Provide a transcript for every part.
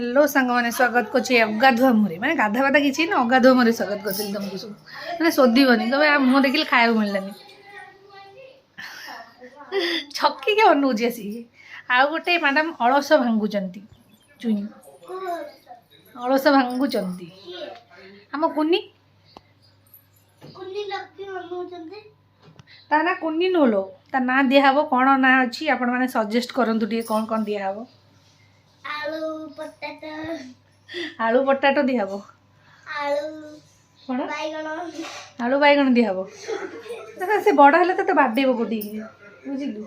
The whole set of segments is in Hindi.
हेलो सांग मैंने स्वागत कर अगाधुआ मुहरे मैंने गाधा बाधा किसी ना अगाधुआ मुहरे स्वागत कर तुमको सब मैंने शोधबनी कहे मुँह देखिले खाया मिललानी छकी के अनौजी आसिक आउ गोटे मैडम अलस भांगुंट चुई अलस भांगुंट आम कुनी ता ना कुनी नुलो ता ना दिहब कौन ना अच्छी आपण मैंने सजेस्ट करंतु टिके कौन कौन दिहब आलू पटाटो दिहब कौन आलू बैगण दिहब से बड़ हेले तो बाडेब गोटी बुझिलु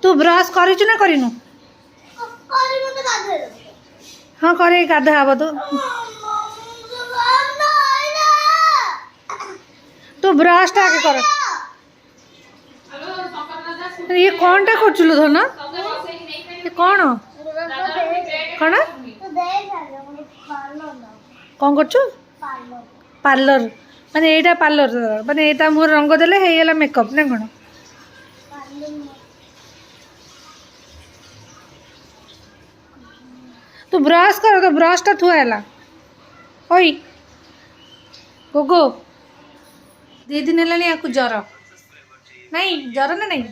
तू ब्रश करिचु ना करिनु हाँ करे गाधा हब तू ब्रश टा आगे कर ये कौन टा करचुलु धन ये कौन कौन कौन करचु पार्लर माने एटा पार्लर माने एटा मोर रंग देले हे गेला मेकअप ना कौन तू ब्रश कर तो ब्रश टा थुआ है ओई गोगो 2 दिन है ज्वर नहीं ज्वर ना नहीं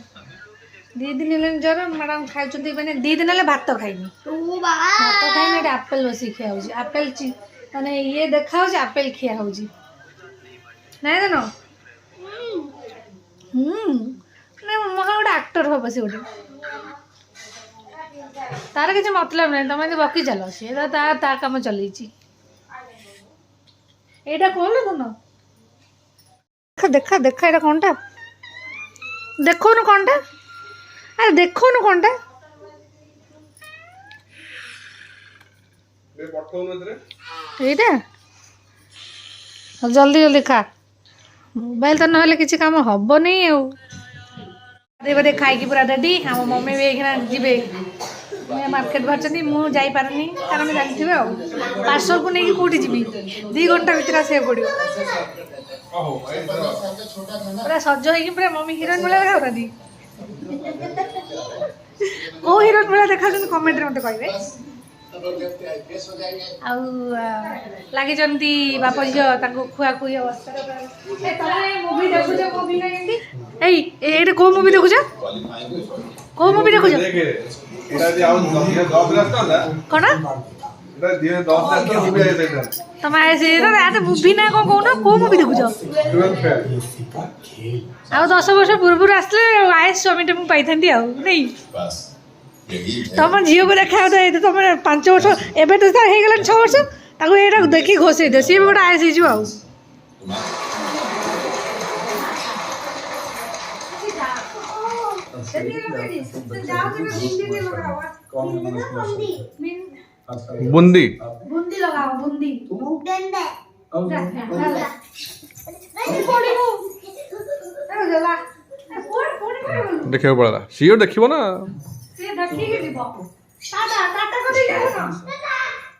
2 दिन है ज्वर मैडम खाई मैंने 2 दिन है भात खाइनी भात खाइनी आपेल बस खिया हो आपेल माने ये देखा आपेल खिया हो नहीं जान गोटे आक्टर हम से गोटे तार किसी मतलब नहीं तुम बकी चल सी ता काम चल कौन तुम देखा देखा ये कौन टा देखो न कौन टा अरे देखो न कौन टा यहीटा जल्दी जल्दी खा मोबाइल तो ना किसी काम हम नहीं आदे खाई पूरा रेडी आम मम्मी भी जी मार्केट बाहर मुझे जापारे कारण जानते पार्सल को लेकिन कौटी जी 2 घंटा भर आसा पड़ो पूरा सज हो पूरा मम्मी हिरोइन भाया देखा कौ हिरोइन भाया देखा कमेंट मत कहे लगी बाप झील खुआ खुई अवस्था मुवी देखुच मुवी ना कौ मुवी देखुच कौ मुवी देखुच कौन तुम मुवी ना कौन कौन कौ मुवी देखुच आ 10 वर्ष पूर्व आसले आएस स्वामी मुझे पाई नहीं तुम झील को देखा तुम 5 वर्ष एवं तो हो गला 6 वर्ष ताको देखी घोषे दे सी भी गोटे आएस हो बूंदी बूंदी लगाओ बूंदी देखिए पड़ा सी देखियो ना से देखी के जीवो टाटा टाटा को दे